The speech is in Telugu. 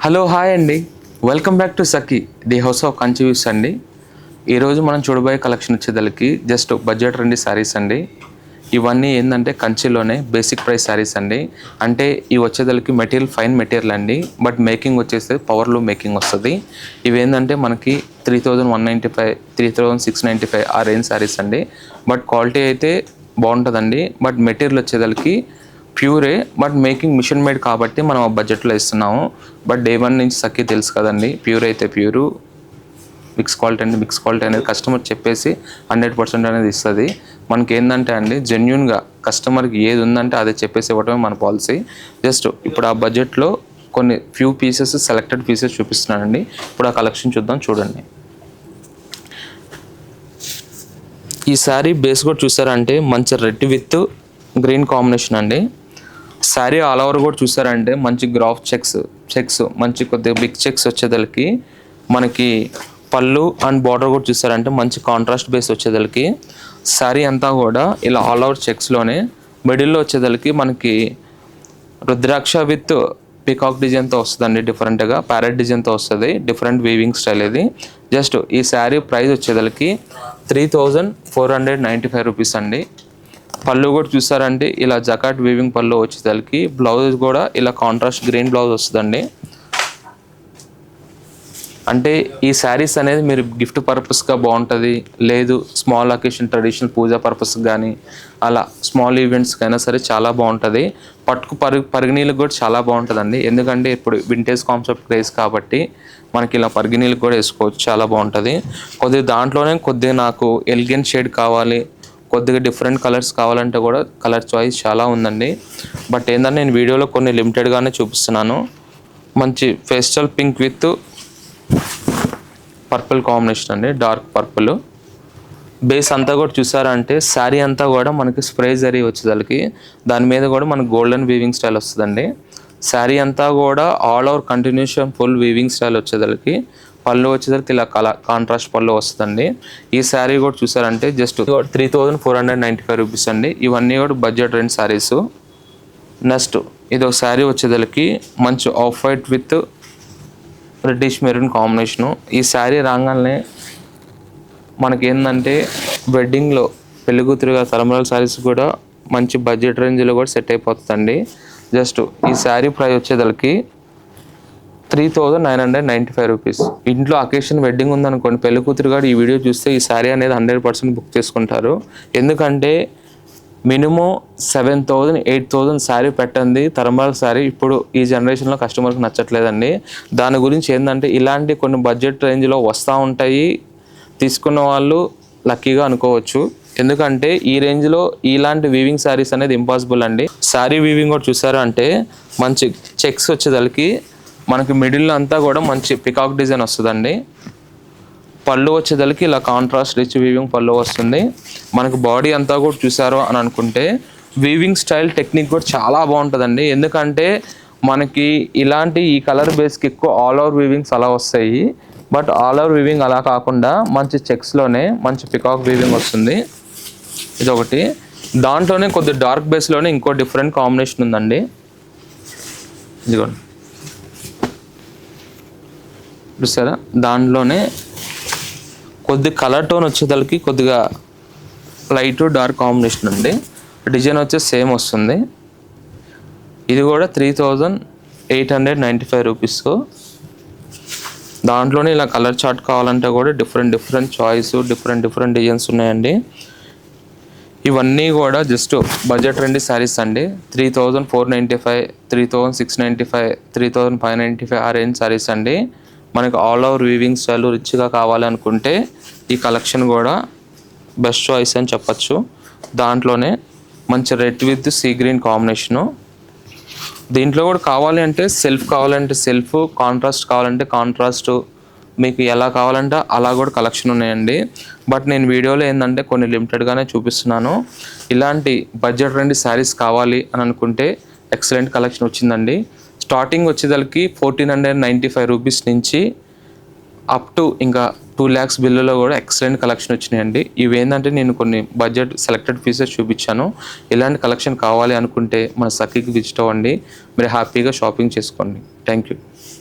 హలో హాయ్ అండి, welcome back to Sakhi the house of Kanchi views అండి. ఈరోజు మనం చూడబోయే కలెక్షన్ వచ్చేదలకి జస్ట్ బడ్జెట్ ఫ్రెండ్లీ శారీస్ అండి. ఇవన్నీ ఏంటంటే కంచిలోనే బేసిక్ ప్రైస్ శారీస్ అండి. అంటే ఇవి వచ్చేదలకి మెటీరియల్ ఫైన్ మెటీరియల్ అండి, బట్ మేకింగ్ వచ్చేసి పవర్లో మేకింగ్ వస్తుంది. ఇవి ఏంటంటే మనకి 3195 3695 ఆ రేంజ్ శారీస్ అండి. బట్ క్వాలిటీ అయితే బాగుంటుందండి. బట్ మెటీరియల్ వచ్చేదలకి ప్యూరే, బట్ మేకింగ్ మిషన్ మేడ్ కాబట్టి మనం ఆ బడ్జెట్లో ఇస్తున్నాము. బట్ డే వన్ నుంచి సఖీ తెలుసు కదండి, ప్యూర్ అయితే ప్యూరు, మిక్స్ క్వాలిటీ అనేది కస్టమర్ చెప్పేసి 100% అనేది ఇస్తుంది. మనకి ఏంటంటే అండి జెన్యున్గా కస్టమర్కి ఏది ఉందంటే అదే చెప్పేసి ఇవ్వడమే మన పాలసీ. జస్ట్ ఇప్పుడు ఆ బడ్జెట్లో కొన్ని ఫ్యూ పీసెస్, సెలెక్టెడ్ పీసెస్ చూపిస్తున్నానండి. ఇప్పుడు ఆ కలెక్షన్ చూద్దాం, చూడండి. ఈ శారీ బేస్ కూడా చూసారంటే మంచి రెడ్ విత్ గ్రీన్ కాంబినేషన్ అండి. శారీ ఆల్ ఓవర్ కూడా చూసారంటే మంచి గ్రాఫ్ చెక్స్ మంచి కొద్దిగా బిగ్ చెక్స్ వచ్చేదలకి మనకి పళ్ళు అండ్ బార్డర్ కూడా చూసారంటే మంచి కాంట్రాస్ట్ బేస్ వచ్చేదలకి శారీ అంతా కూడా ఇలా ఆల్ ఓవర్ చెక్స్లోనే మిడిల్లో వచ్చేదలకి మనకి రుద్రాక్ష విత్ పికాక్ డిజైన్తో వస్తుందండి. డిఫరెంట్గా ప్యారెట్ డిజైన్తో వస్తుంది, డిఫరెంట్ వీవింగ్ స్టైల్ ఇది. జస్ట్ ఈ శారీ ప్రైస్ వచ్చేదలకి 3495 రూపీస్ అండి. పళ్ళు కూడా చూసారంటే ఇలా జకాట్ వీవింగ్ పళ్ళు వచ్చేసరికి బ్లౌజ్ కూడా ఇలా కాంట్రాస్ట్ గ్రీన్ బ్లౌజ్ వస్తుందండి. అంటే ఈ శారీస్ అనేది మీరు గిఫ్ట్ పర్పస్గా బాగుంటుంది, లేదు స్మాల్ అకేషన్ ట్రెడిషనల్ పూజా పర్పస్కి కానీ అలా స్మాల్ ఈవెంట్స్కి అయినా సరే చాలా బాగుంటుంది. పట్టుకు పరిగిణీలకు కూడా చాలా బాగుంటుందండి. ఎందుకంటే ఇప్పుడు వింటేజ్ కాన్సెప్ట్ క్రేజ్ కాబట్టి మనకి ఇలా పరిగిణీలకు కూడా వేసుకోవచ్చు, చాలా బాగుంటుంది. కొద్దిగా దాంట్లోనే కొద్దిగా నాకు ఎలిగెంట్ షేడ్ కావాలి, కొద్దిగా డిఫరెంట్ కలర్స్ కావాలంటే కూడా కలర్ చాయిస్ చాలా ఉందండి. బట్ ఏంటంటే నేను వీడియోలో కొన్ని లిమిటెడ్గానే చూపిస్తున్నాను. మంచి pastel pink with purple combination అండి, డార్క్ పర్పుల్. బేస్ అంతా కూడా చూసారంటే శారీ అంతా కూడా మనకి స్ప్రే జరీ వచ్చేసరికి దాని మీద కూడా మనకి గోల్డెన్ వీవింగ్ స్టైల్ వస్తుందండి. శారీ అంతా కూడా all over continuation full weaving style వచ్చేసరికి పళ్ళు వచ్చేసరికి ఇలా కాంట్రాస్ట్ పళ్ళు వస్తుందండి. ఈ శారీ కూడా చూసారంటే జస్ట్ 3495 రూపీస్ అండి. ఇవన్నీ కూడా బడ్జెట్ రెంట్ శారీస్. నెక్స్ట్ ఇది ఒక శారీ వచ్చేదలకి మంచి off white with reddish maroon combination. ఈ శారీ రాగానే మనకి ఏంటంటే వెడ్డింగ్లో పెళ్ళికూతురుగా తలంబ్రాల శారీస్ కూడా మంచి బడ్జెట్ రేంజ్లో కూడా సెట్ అయిపోతుందండి. జస్ట్ ఈ శారీ ప్రైస్ వచ్చేదలకి 3995 రూపీస్. ఇంట్లో అకేషన్ వెడ్డింగ్ ఉందనుకోండి, పెళ్లి కూతురు గారు ఈ వీడియో చూస్తే ఈ శారీ అనేది 100% బుక్ చేసుకుంటారు. ఎందుకంటే మినిమం 7000 8000 శారీ పెట్టండి తరంబాల శారీ ఇప్పుడు ఈ జనరేషన్లో కస్టమర్కి నచ్చట్లేదండి. దాని గురించి ఏంటంటే ఇలాంటి కొన్ని బడ్జెట్ రేంజ్లో వస్తూ ఉంటాయి, తీసుకున్న వాళ్ళు లక్కీగా అనుకోవచ్చు. ఎందుకంటే ఈ రేంజ్లో ఇలాంటి వీవింగ్ శారీస్ అనేది ఇంపాసిబుల్ అండి. శారీ వీవింగ్ కూడా చూసారు అంటే మంచి చెక్స్ వచ్చేదలకి మనకి మిడిల్లో అంతా కూడా మంచి పికాక్ డిజైన్ వస్తుందండి. పళ్ళు వచ్చేదలకి ఇలా కాంట్రాస్ట్ రిచ్ వీవింగ్ పళ్ళు వస్తుంది. మనకు బాడీ అంతా కూడా చూసారు అని అనుకుంటే వీవింగ్ స్టైల్ టెక్నిక్ కూడా చాలా బాగుంటుందండి. ఎందుకంటే మనకి ఇలాంటి ఈ కలర్ బేస్కి ఎక్కువ ఆల్ ఓవర్ వీవింగ్స్ అలా వస్తాయి. బట్ ఆల్ ఓవర్ వీవింగ్ అలా కాకుండా మంచి చెక్స్లోనే మంచి పికాక్ వీవింగ్ వస్తుంది. ఇదొకటి. దాంట్లోనే కొద్ది డార్క్ బేస్లోనే ఇంకో డిఫరెంట్ కాంబినేషన్ ఉందండి. ఇదిగోండి చూసారా, దాంట్లోనే కొద్ది కలర్ టోన్ వచ్చేసరికి కొద్దిగా లైట్ డార్క్ కాంబినేషన్ అండి. డిజైన్ వచ్చేసి సేమ్ వస్తుంది. ఇది కూడా 3895 రూపీస్. దాంట్లోనే ఇలా కలర్ చార్ట్ కావాలంటే కూడా డిఫరెంట్ చాయిస్, డిఫరెంట్ డిజైన్స్ ఉన్నాయండి. ఇవన్నీ కూడా జస్ట్ బడ్జెట్ రెండి శారీస్ అండి. 3495 3695 3595 ఆ రేంజ్ శారీస్ అండి. మనకి ఆల్ ఓవర్ వీవింగ్ స్టైల్ రిచ్గా కావాలనుకుంటే ఈ కలెక్షన్ కూడా బెస్ట్ చాయిస్ అని చెప్పచ్చు. దాంట్లోనే మంచి red with sea green combination. దీంట్లో కూడా కావాలి అంటే సెల్ఫ్ కావాలంటే సెల్ఫ్, కాంట్రాస్ట్ కావాలంటే కాంట్రాస్ట్, మీకు ఎలా కావాలంటే అలా కూడా కలెక్షన్ ఉన్నాయండి. బట్ నేను వీడియోలో ఏంటంటే కొన్ని లిమిటెడ్గానే చూపిస్తున్నాను. ఇలాంటి బడ్జెట్ రెండి శారీస్ కావాలి అని అనుకుంటే ఎక్సలెంట్ కలెక్షన్ వచ్చిందండి. స్టార్టింగ్ వచ్చేదలకి 1495 రూపీస్ నుంచి అప్ టు ఇంకా 2 lakhs బిల్లులో కూడా ఎక్సలెంట్ కలెక్షన్ వచ్చినాయండి. ఇవేంటంటే నేను కొన్ని బడ్జెట్ సెలెక్టెడ్ పీసెస్ చూపించాను. ఇలాంటి కలెక్షన్ కావాలి అనుకుంటే మన సఖీకి విజిట్ అవ్వండి, మీరు హ్యాపీగా షాపింగ్ చేసుకోండి. Thank you.